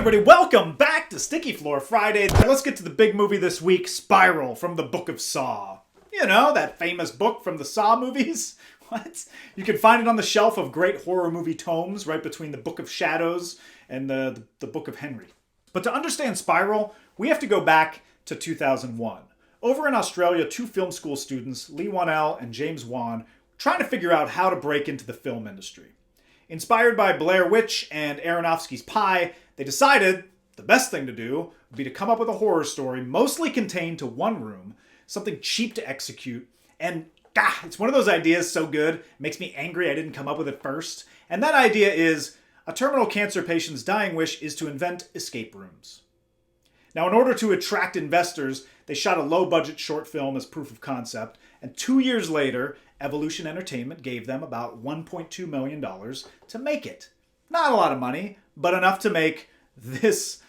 everybody, welcome back to Sticky Floor Friday. Let's get to the big movie this week, Spiral from the Book of Saw. You know, that famous book from the Saw movies? What? You can find it on the shelf of great horror movie tomes right between the Book of Shadows and the Book of Henry. But to understand Spiral, we have to go back to 2001. Over in Australia, two film school students, Lee Wanell and James Wan, were trying to figure out how to break into the film industry. Inspired by Blair Witch and Aronofsky's Pi, they decided the best thing to do would be to come up with a horror story mostly contained to one room, something cheap to execute, and it's one of those ideas so good, it makes me angry I didn't come up with it first. And that idea is, a terminal cancer patient's dying wish is to invent escape rooms. Now, in order to attract investors, they shot a low-budget short film as proof of concept, and 2 years later, Evolution Entertainment gave them about $1.2 million to make it. Not a lot of money, but enough to make this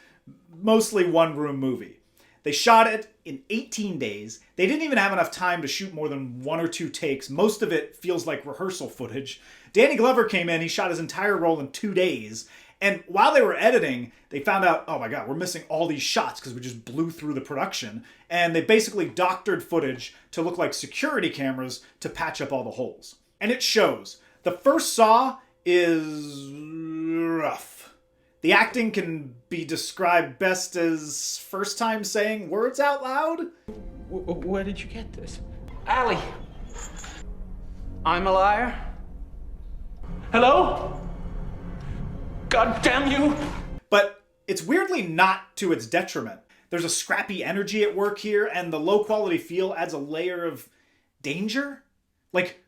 mostly one-room movie. They shot it in 18 days. They didn't even have enough time to shoot more than one or two takes. Most of it feels like rehearsal footage. Danny Glover came in, he shot his entire role in 2 days. And while they were editing, they found out, oh my God, we're missing all these shots because we just blew through the production. And they basically doctored footage to look like security cameras to patch up all the holes. And it shows. The first Saw is rough. The acting can be described best as first time saying words out loud. Where did you get this? Allie! I'm a liar? Hello? God damn you! But it's weirdly not to its detriment. There's a scrappy energy at work here, and the low quality feel adds a layer of danger. Like,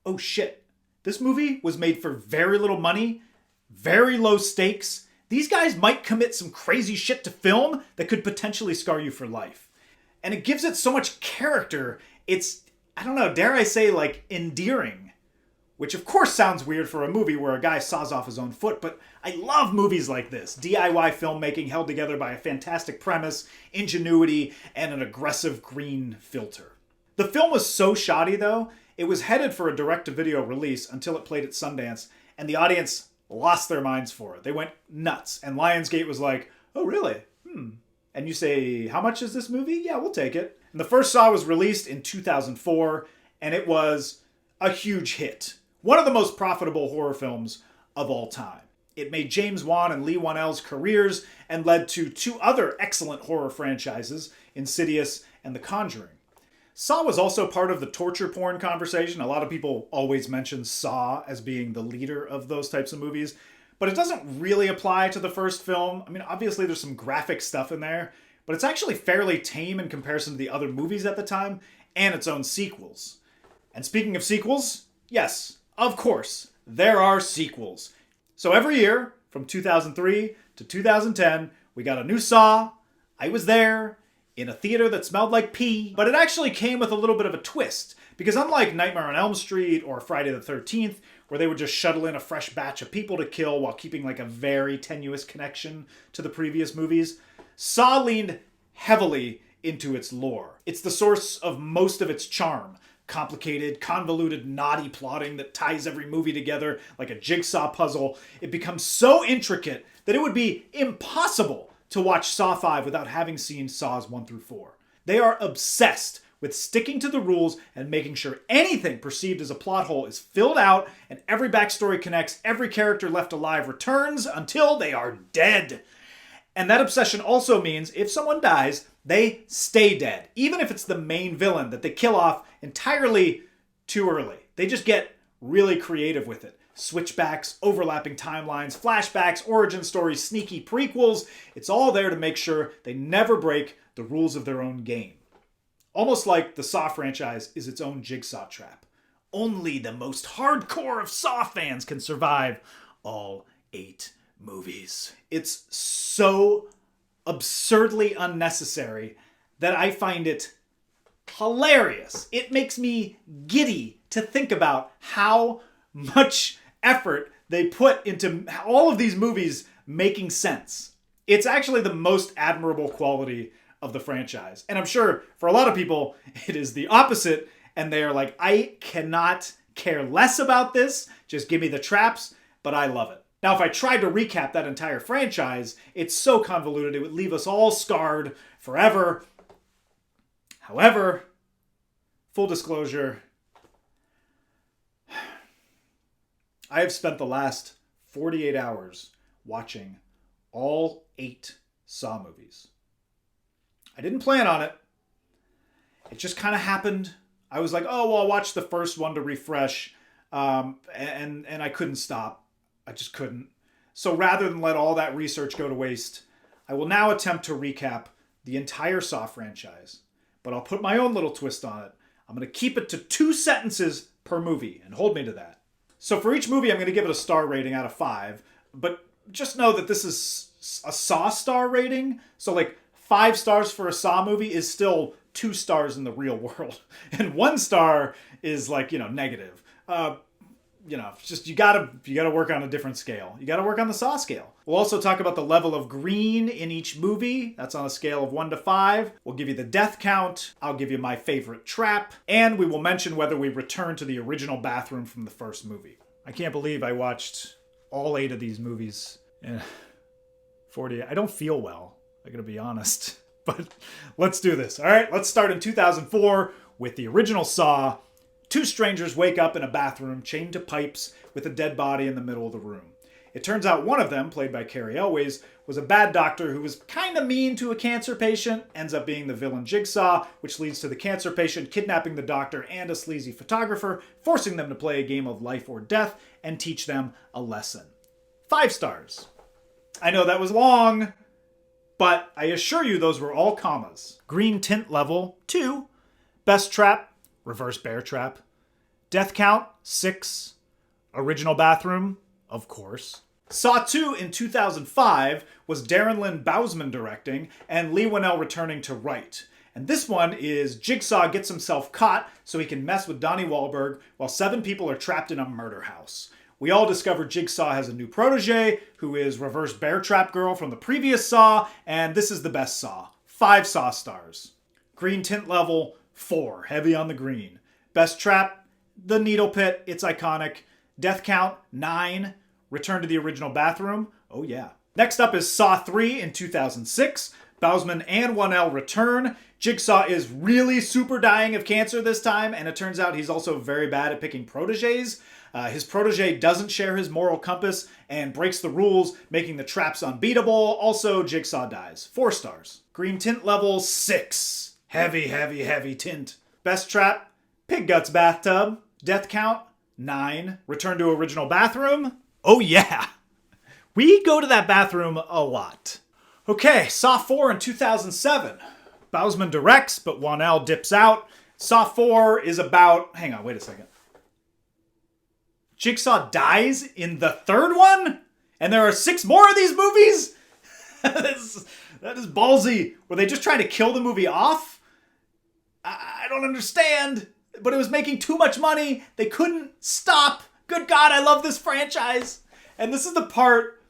oh shit, this movie was made for very little money, very low stakes. These guys might commit some crazy shit to film that could potentially scar you for life. And it gives it so much character, it's, I don't know, dare I say, like, endearing. Which of course sounds weird for a movie where a guy saws off his own foot, but I love movies like this. DIY filmmaking held together by a fantastic premise, ingenuity, and an aggressive green filter. The film was so shoddy though, it was headed for a direct-to-video release until it played at Sundance, and the audience lost their minds for it. They went nuts, and Lionsgate was like, oh really? And you say, how much is this movie? Yeah, we'll take it. And the first Saw was released in 2004, and it was a huge hit. One of the most profitable horror films of all time. It made James Wan and Lee Wanell's careers and led to two other excellent horror franchises, Insidious and The Conjuring. Saw was also part of the torture porn conversation. A lot of people always mention Saw as being the leader of those types of movies, but it doesn't really apply to the first film. I mean, obviously there's some graphic stuff in there, but it's actually fairly tame in comparison to the other movies at the time and its own sequels. And speaking of sequels, yes, of course, there are sequels. So every year, from 2003 to 2010, we got a new Saw. I was there, in a theater that smelled like pee. But it actually came with a little bit of a twist. Because unlike Nightmare on Elm Street or Friday the 13th, where they would just shuttle in a fresh batch of people to kill while keeping like a very tenuous connection to the previous movies, Saw leaned heavily into its lore. It's the source of most of its charm. Complicated, convoluted, knotty plotting that ties every movie together like a jigsaw puzzle. It becomes so intricate that it would be impossible to watch Saw 5 without having seen Saws 1 through 4. They are obsessed with sticking to the rules and making sure anything perceived as a plot hole is filled out and every backstory connects, every character left alive returns until they are dead. And that obsession also means if someone dies, they stay dead, even if it's the main villain that they kill off entirely too early. They just get really creative with it. Switchbacks, overlapping timelines, flashbacks, origin stories, sneaky prequels. It's all there to make sure they never break the rules of their own game. Almost like the Saw franchise is its own jigsaw trap. Only the most hardcore of Saw fans can survive all 8 movies. It's so absurdly unnecessary that I find it hilarious. It makes me giddy to think about how much effort they put into all of these movies making sense. It's actually the most admirable quality of the franchise. And I'm sure for a lot of people, it is the opposite. And they're like, I cannot care less about this. Just give me the traps. But I love it. Now, if I tried to recap that entire franchise, it's so convoluted it would leave us all scarred forever. However, full disclosure, I have spent the last 48 hours watching all 8 Saw movies. I didn't plan on it. It just kind of happened. I was like, oh, well, I'll watch the first one to refresh. And I couldn't stop. I just couldn't. So rather than let all that research go to waste, I will now attempt to recap the entire Saw franchise. But I'll put my own little twist on it. I'm going to keep it to 2 sentences per movie, and hold me to that. So for each movie, I'm going to give it a star rating out of 5. But just know that this is a Saw star rating. So like 5 stars for a Saw movie is still 2 stars in the real world. And 1 star is like, negative. Just you gotta work on a different scale. You gotta work on the Saw scale. We'll also talk about the level of green in each movie. That's on a scale of 1 to 5. We'll give you the death count. I'll give you my favorite trap. And we will mention whether we return to the original bathroom from the first movie. I can't believe I watched all 8 of these movies in 40. I don't feel well, I gotta be honest. But let's do this. All right, let's start in 2004 with the original Saw. 2 strangers wake up in a bathroom chained to pipes with a dead body in the middle of the room. It turns out one of them, played by Carrie Elways, was a bad doctor who was kind of mean to a cancer patient, ends up being the villain Jigsaw, which leads to the cancer patient kidnapping the doctor and a sleazy photographer, forcing them to play a game of life or death and teach them a lesson. 5 stars. I know that was long, but I assure you those were all commas. Green tint level, 2. Best trap, reverse bear trap. Death count, 6. Original bathroom, of course. Saw 2 in 2005 was Darren Lynn Bousman directing and Lee Winnell returning to write. And this one is Jigsaw gets himself caught so he can mess with Donnie Wahlberg while 7 people are trapped in a murder house. We all discover Jigsaw has a new protege who is reverse bear trap girl from the previous Saw, and this is the best Saw. 5 Saw stars. Green tint level, 4. Heavy on the green. Best trap, the needle pit. It's iconic. Death count, 9. Return to the original bathroom. Oh yeah. Next up is Saw 3 in 2006. Bousman and Winnell return. Jigsaw is really super dying of cancer this time, and it turns out he's also very bad at picking proteges. His protege doesn't share his moral compass and breaks the rules, making the traps unbeatable. Also, Jigsaw dies. 4 stars. Green tint level, 6. Heavy, heavy, heavy tint. Best trap, pig guts bathtub. Death count, 9. Return to original bathroom. Oh yeah. We go to that bathroom a lot. Okay, Saw 4 in 2007. Bousman directs, but Winnell dips out. Saw 4 is about... Hang on, wait a second. Jigsaw dies in the 3rd one? And there are 6 more of these movies? that is ballsy. Were they just trying to kill the movie off? I don't understand. But it was making too much money. They couldn't stop. Good God, I love this franchise. And this is the part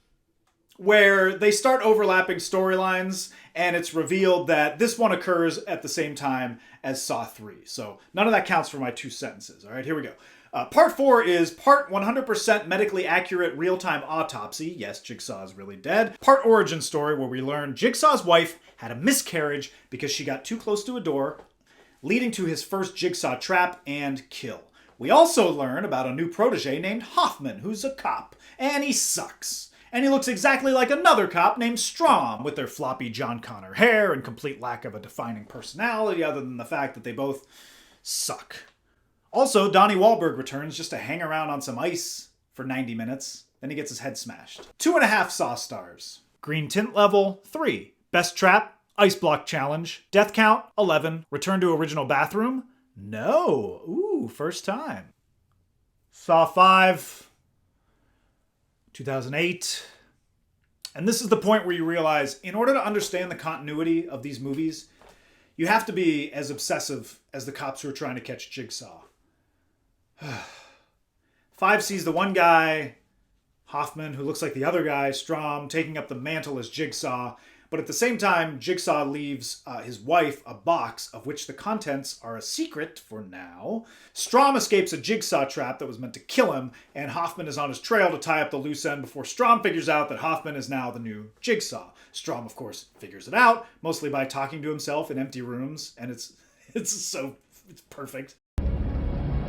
where they start overlapping storylines, and it's revealed that this one occurs at the same time as Saw 3. So none of that counts for my 2 sentences. All right, here we go. Part 4 is part 100% medically accurate real-time autopsy. Yes, Jigsaw is really dead. Part origin story, where we learn Jigsaw's wife had a miscarriage because she got too close to a door, leading to his first Jigsaw trap and kill. We also learn about a new protege named Hoffman, who's a cop, and he sucks. And he looks exactly like another cop named Strom, with their floppy John Connor hair and complete lack of a defining personality other than the fact that they both suck. Also, Donnie Wahlberg returns just to hang around on some ice for 90 minutes. Then he gets his head smashed. 2.5 Saw stars. Green tint level, 3. Best trap, ice block challenge. Death count, 11. Return to original bathroom? No. Ooh, first time. Saw 5. 2008. And this is the point where you realize, in order to understand the continuity of these movies, you have to be as obsessive as the cops who are trying to catch Jigsaw. 5 sees the one guy, Hoffman, who looks like the other guy, Strom, taking up the mantle as Jigsaw. But at the same time, Jigsaw leaves his wife a box of which the contents are a secret for now. Strom escapes a Jigsaw trap that was meant to kill him, and Hoffman is on his trail to tie up the loose end before Strom figures out that Hoffman is now the new Jigsaw. Strom, of course, figures it out, mostly by talking to himself in empty rooms, and it's perfect.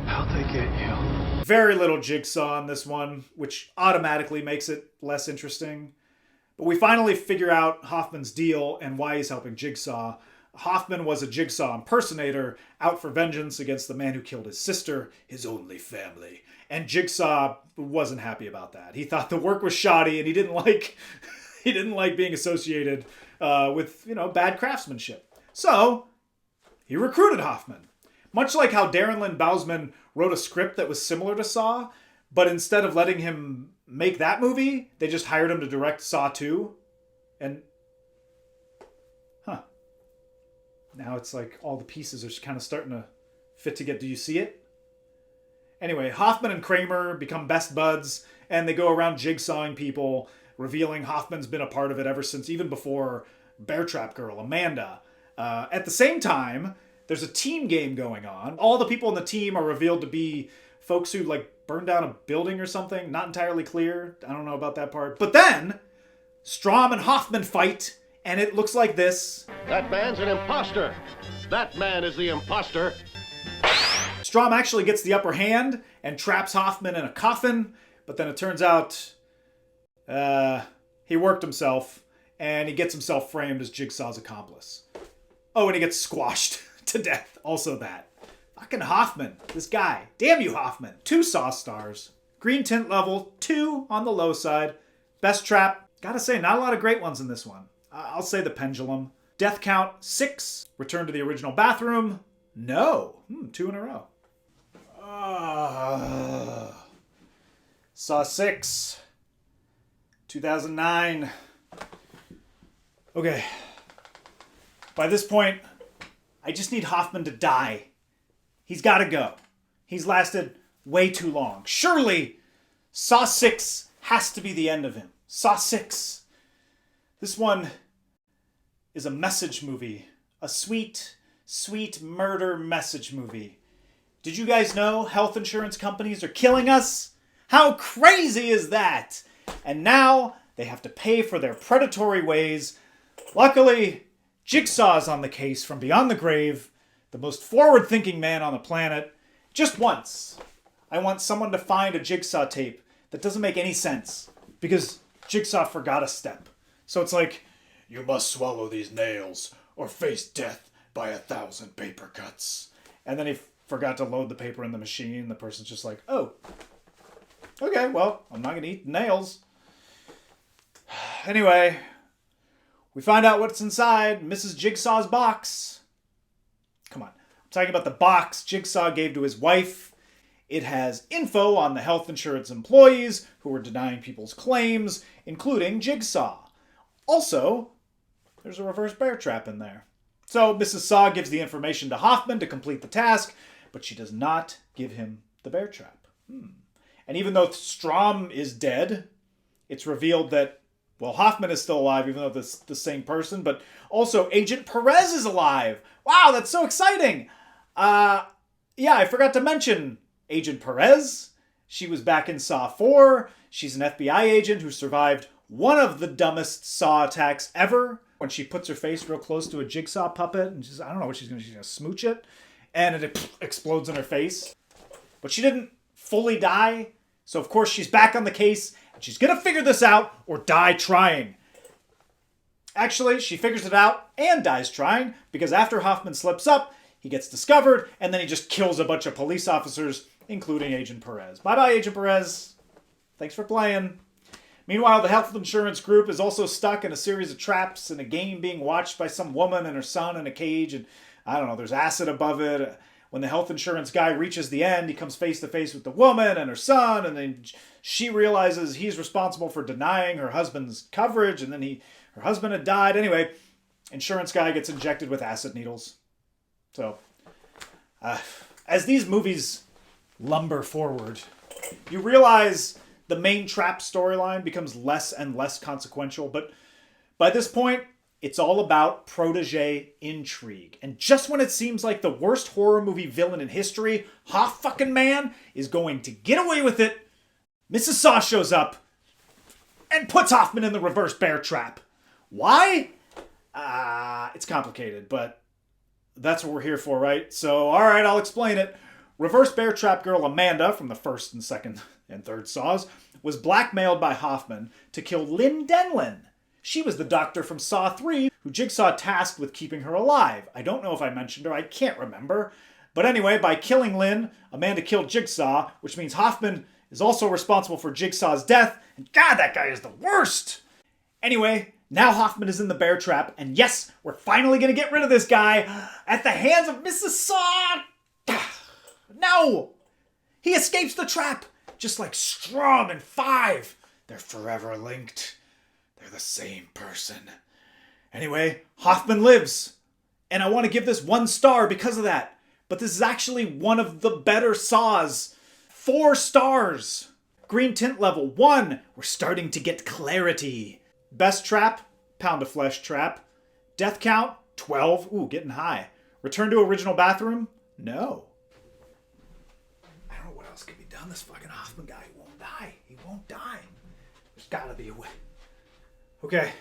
How'd they get you? Very little Jigsaw in this one, which automatically makes it less interesting. But we finally figure out Hoffman's deal and why he's helping Jigsaw. Hoffman was a Jigsaw impersonator out for vengeance against the man who killed his sister, his only family. And Jigsaw wasn't happy about that. He thought the work was shoddy and he didn't like being associated with, bad craftsmanship. So he recruited Hoffman. Much like how Darren Lynn Bousman wrote a script that was similar to Saw, but instead of letting him make that movie, they just hired him to direct Saw 2. And, now it's like all the pieces are kind of starting to fit together. Do you see it? Anyway, Hoffman and Kramer become best buds, and they go around jigsawing people, revealing Hoffman's been a part of it ever since, even before Bear Trap Girl, Amanda. At the same time, there's a team game going on. All the people in the team are revealed to be folks who, burned down a building or something. Not entirely clear. I don't know about that part. But then, Strom and Hoffman fight, and it looks like this. That man's an imposter. That man is the imposter. Strom actually gets the upper hand and traps Hoffman in a coffin, but then it turns out he worked himself, and he gets himself framed as Jigsaw's accomplice. Oh, and he gets squashed to death. Also that. Fucking Hoffman. This guy. Damn you, Hoffman. 2 Saw stars. Green tint level, 2 on the low side. Best trap. Gotta say, not a lot of great ones in this one. I'll say the pendulum. Death count, 6. Return to the original bathroom. No. 2 in a row. Saw 6. 2009. Okay. By this point, I just need Hoffman to die. He's got to go. He's lasted way too long. Surely, Saw 6 has to be the end of him. Saw 6. This one is a message movie. A sweet, sweet murder message movie. Did you guys know health insurance companies are killing us? How crazy is that? And now they have to pay for their predatory ways. Luckily, Jigsaw's on the case from beyond the grave. The most forward-thinking man on the planet. Just once, I want someone to find a Jigsaw tape that doesn't make any sense. Because Jigsaw forgot a step. So it's like, you must swallow these nails or face death by 1,000 paper cuts. And then he forgot to load the paper in the machine. The person's just like, oh, okay, well, I'm not going to eat the nails. Anyway, we find out what's inside Mrs. Jigsaw's box. Come on. I'm talking about the box Jigsaw gave to his wife. It has info on the health insurance employees who were denying people's claims, including Jigsaw. Also, there's a reverse bear trap in there. So Mrs. Saw gives the information to Hoffman to complete the task, but she does not give him the bear trap. And even though Strom is dead, it's revealed that, well, Hoffman is still alive, even though it's the same person, but also Agent Perez is alive. Wow, that's so exciting. Yeah, I forgot to mention Agent Perez. She was back in Saw 4. She's an FBI agent who survived one of the dumbest Saw attacks ever, when she puts her face real close to a Jigsaw puppet, and I don't know what she's going to smooch it, and it explodes in her face. But she didn't fully die, so of course she's back on the case, and she's going to figure this out or die trying. Actually, she figures it out and dies trying, because after Hoffman slips up, he gets discovered, and then he just kills a bunch of police officers, including Agent Perez. Bye-bye, Agent Perez. Thanks for playing. Meanwhile, the health insurance group is also stuck in a series of traps in a game being watched by some woman and her son in a cage, and I don't know, there's acid above it. When the health insurance guy reaches the end, he comes face to face with the woman and her son, and then she realizes he's responsible for denying her husband's coverage, and then her husband had died. Anyway, insurance guy gets injected with acid needles. So, as these movies lumber forward, you realize the main trap storyline becomes less and less consequential, but by this point, It's all about protege intrigue. And just when it seems like the worst horror movie villain in history, Hoff-fucking-Man, is going to get away with it, Mrs. Saw shows up and puts Hoffman in the reverse bear trap. Why? It's complicated, but that's what we're here for, right? So, alright, I'll explain it. Reverse bear trap girl Amanda from the first and second and third Saws was blackmailed by Hoffman to kill Lynn Denlin. She was the doctor from Saw 3 who Jigsaw tasked with keeping her alive. I don't know if I mentioned her, I can't remember. But anyway, by killing Lynn, Amanda killed Jigsaw, which means Hoffman is also responsible for Jigsaw's death. And God, that guy is the worst! Anyway, now Hoffman is in the bear trap, and yes, we're finally gonna get rid of this guy at the hands of Mrs. Saw! No! He escapes the trap, just like Strom and Five. They're forever linked. They're the same person. Anyway, Hoffman lives. And I want to give this 1 star because of that. But this is actually one of the better Saws. 4 stars. Green tint level 1. We're starting to get clarity. Best trap, pound of flesh trap. Death count, 12. Ooh, getting high. Return to original bathroom? No. I don't know what else could be done. This fucking Hoffman guy, he won't die. He won't die. There's gotta be a way. Okay.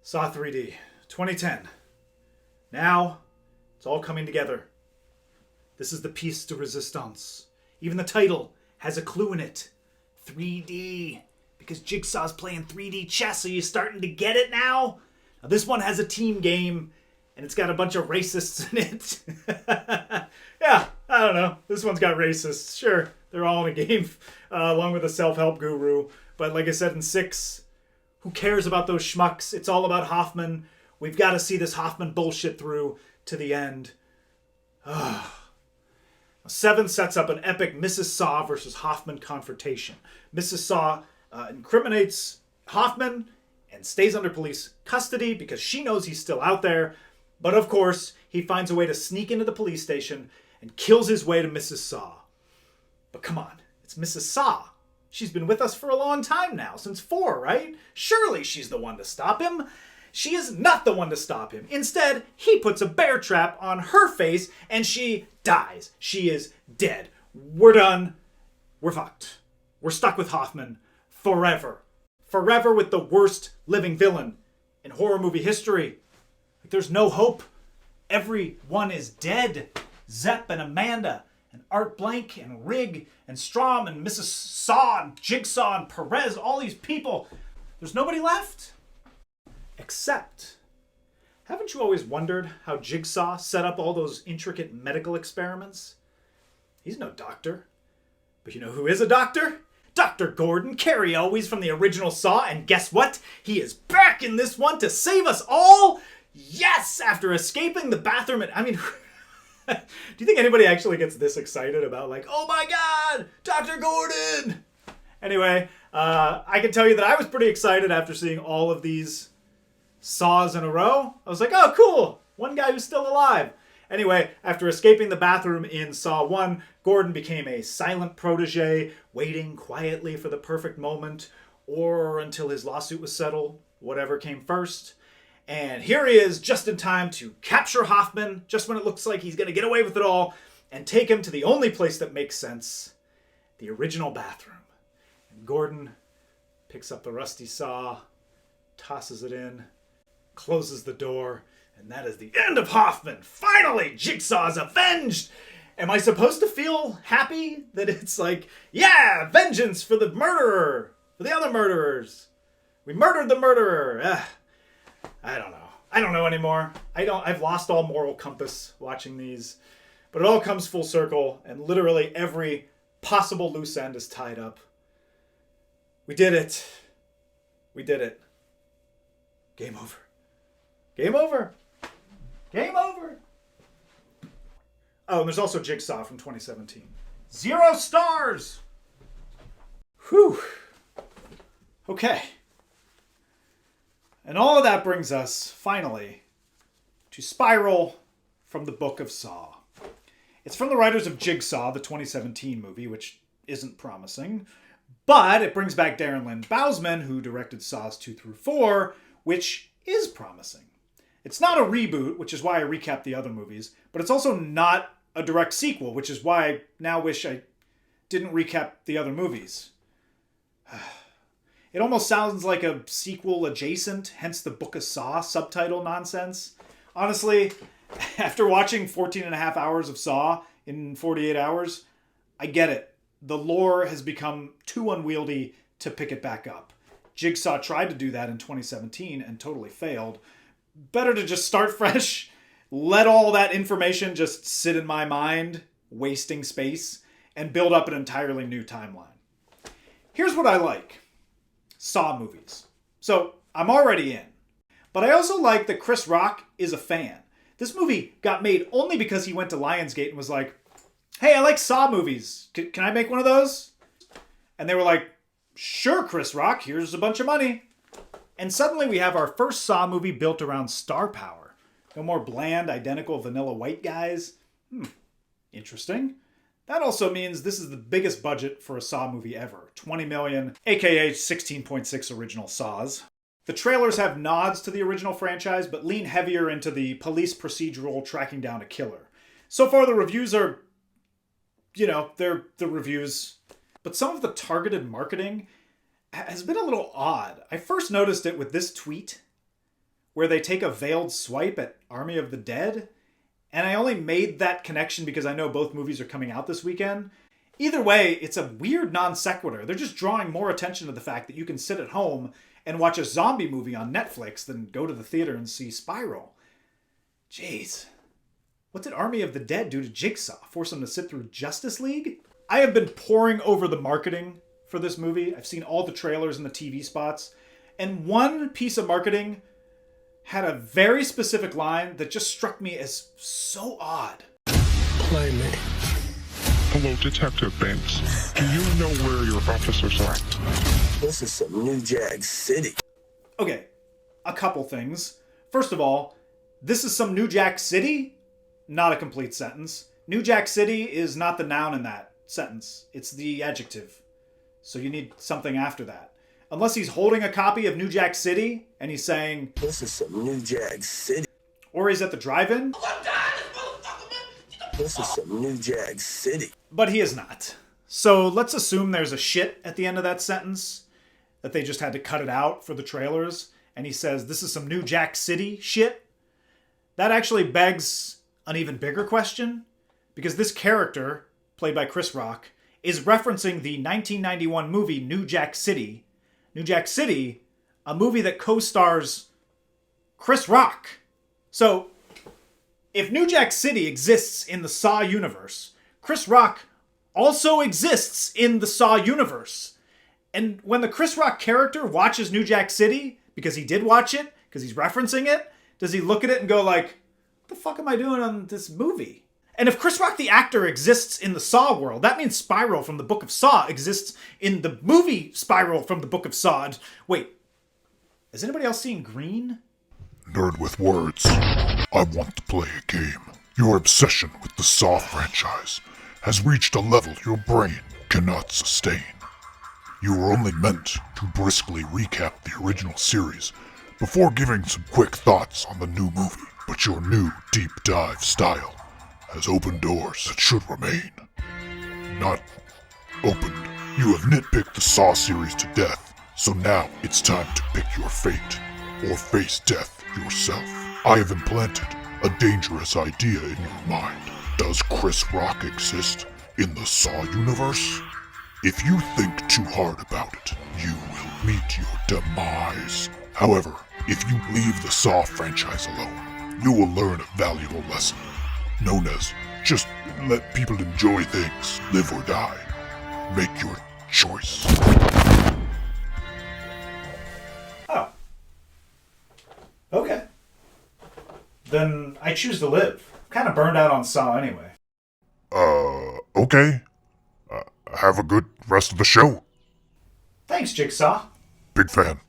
Saw 3D, 2010. Now, it's all coming together. This is the piece de resistance. Even the title has a clue in it. 3D. Because Jigsaw's playing 3D chess. Are you starting to get it now? Now this one has a team game, and it's got a bunch of racists in it. Yeah, I don't know. This one's got racists. Sure, they're all in a game, along with a self-help guru. But like I said in 6, who cares about those schmucks? It's all about Hoffman. We've got to see this Hoffman bullshit through to the end. 7 sets up an epic Mrs. Saw versus Hoffman confrontation. Mrs. Saw incriminates Hoffman and stays under police custody because she knows he's still out there. But of course, he finds a way to sneak into the police station and kills his way to Mrs. Saw. But come on, it's Mrs. Saw. She's been with us for a long time now, since 4, right? Surely she's the one to stop him. She is not the one to stop him. Instead, he puts a bear trap on her face and she dies. She is dead. We're done. We're fucked. We're stuck with Hoffman forever. Forever with the worst living villain in horror movie history. Like, there's no hope. Everyone is dead. Zepp and Amanda and Art Blank and Rig and Strom and Mrs. Saw and Jigsaw and Perez, all these people. There's nobody left. Except, haven't you always wondered how Jigsaw set up all those intricate medical experiments? He's no doctor. But you know who is a doctor? Dr. Gordon, Carrie Elwes from the original Saw, and guess what? He is back in this one to save us all! Yes! After escaping the bathroom do you think anybody actually gets this excited about, like, oh my god, Dr. Gordon? Anyway, I can tell you that I was pretty excited after seeing all of these Saws in a row. I was like, oh, cool. One guy who's still alive. Anyway, after escaping the bathroom in Saw 1, Gordon became a silent protege, waiting quietly for the perfect moment, or until his lawsuit was settled, whatever came first. And here he is, just in time to capture Hoffman, just when it looks like he's going to get away with it all, and take him to the only place that makes sense, the original bathroom. And Gordon picks up the rusty saw, tosses it in, closes the door, and that is the end of Hoffman. Finally, Jigsaw's avenged! Am I supposed to feel happy that it's like, yeah, vengeance for the murderer, for the other murderers. We murdered the murderer. I don't know. I don't know anymore. I've lost all moral compass watching these. But it all comes full circle, and literally every possible loose end is tied up. We did it. We did it. Game over. Game over. Game over. Oh, and there's also Jigsaw from 2017. 0 stars! Whew. Okay. And all of that brings us, finally, to Spiral from the Book of Saw. It's from the writers of Jigsaw, the 2017 movie, which isn't promising. But it brings back Darren Lynn Bousman, who directed Saws 2 through 4, which is promising. It's not a reboot, which is why I recapped the other movies, but it's also not a direct sequel, which is why I now wish I didn't recap the other movies. It almost sounds like a sequel adjacent, hence the Book of Saw subtitle nonsense. Honestly, after watching 14 and a half hours of Saw in 48 hours, I get it. The lore has become too unwieldy to pick it back up. Jigsaw tried to do that in 2017 and totally failed. Better to just start fresh, let all that information just sit in my mind, wasting space, and build up an entirely new timeline. Here's what I like. Saw movies. So, I'm already in. But I also like that Chris Rock is a fan. This movie got made only because he went to Lionsgate and was like, hey, I like Saw movies. Can I make one of those? And they were like, sure, Chris Rock, here's a bunch of money. And suddenly we have our first Saw movie built around star power. No more bland, identical, vanilla white guys. Interesting. That also means this is the biggest budget for a Saw movie ever. $20 million, aka 16.6 original Saws. The trailers have nods to the original franchise, but lean heavier into the police procedural tracking down a killer. So far the reviews are, they're the reviews. But some of the targeted marketing has been a little odd. I first noticed it with this tweet, where they take a veiled swipe at Army of the Dead. And I only made that connection because I know both movies are coming out this weekend. Either way, it's a weird non sequitur. They're just drawing more attention to the fact that you can sit at home and watch a zombie movie on Netflix than go to the theater and see Spiral. Jeez. What did Army of the Dead do to Jigsaw? Force him to sit through Justice League? I have been poring over the marketing for this movie. I've seen all the trailers and the TV spots. And one piece of marketing had a very specific line that just struck me as so odd. Play me. Hello, Detective Banks. Do you know where your officers are? This is some New Jack City. Okay, a couple things. First of all, this is some New Jack City? Not a complete sentence. New Jack City is not the noun in that sentence. It's the adjective. So you need something after that. Unless he's holding a copy of New Jack City and he's saying, this is some New Jack City. Or he's at the drive-in. This is some New Jack City. But he is not. So let's assume there's a shit at the end of that sentence, that they just had to cut it out for the trailers, and he says, this is some New Jack City shit. That actually begs an even bigger question, because this character, played by Chris Rock, is referencing the 1991 movie New Jack City. New Jack City, a movie that co-stars Chris Rock. So, if New Jack City exists in the Saw universe, Chris Rock also exists in the Saw universe. And when the Chris Rock character watches New Jack City, because he did watch it, because he's referencing it, does he look at it and go like, what the fuck am I doing on this movie? And if Chris Rock the actor exists in the Saw world, that means Spiral from the Book of Saw exists in the movie Spiral from the Book of Saw. Wait, is anybody else seeing green? Nerd with words. I want to play a game. Your obsession with the Saw franchise has reached a level your brain cannot sustain. You were only meant to briskly recap the original series before giving some quick thoughts on the new movie, but your new deep dive style has opened doors that should remain. Not opened. You have nitpicked the Saw series to death, so now it's time to pick your fate, or face death yourself. I have implanted a dangerous idea in your mind. Does Chris Rock exist in the Saw universe? If you think too hard about it, you will meet your demise. However, if you leave the Saw franchise alone, you will learn a valuable lesson, known as just let people enjoy things, live or die. Make your choice. Oh. Okay. Then I choose to live. I'm kind of burned out on Saw anyway. Okay. Have a good rest of the show. Thanks, Jigsaw. Big fan.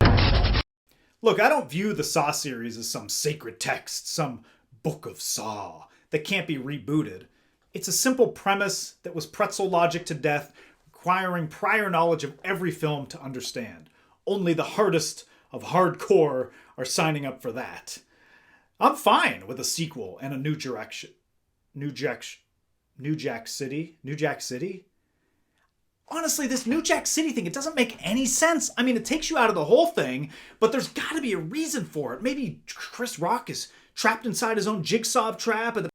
Look, I don't view the Saw series as some sacred text, some book of Saw that can't be rebooted. It's a simple premise that was pretzel logic to death, requiring prior knowledge of every film to understand. Only the hardest of hardcore are signing up for that. I'm fine with a sequel and a new direction. New Jack City? New Jack City? Honestly, this New Jack City thing, it doesn't make any sense. I mean, it takes you out of the whole thing, but there's got to be a reason for it. Maybe Chris Rock is trapped inside his own Jigsaw trap, and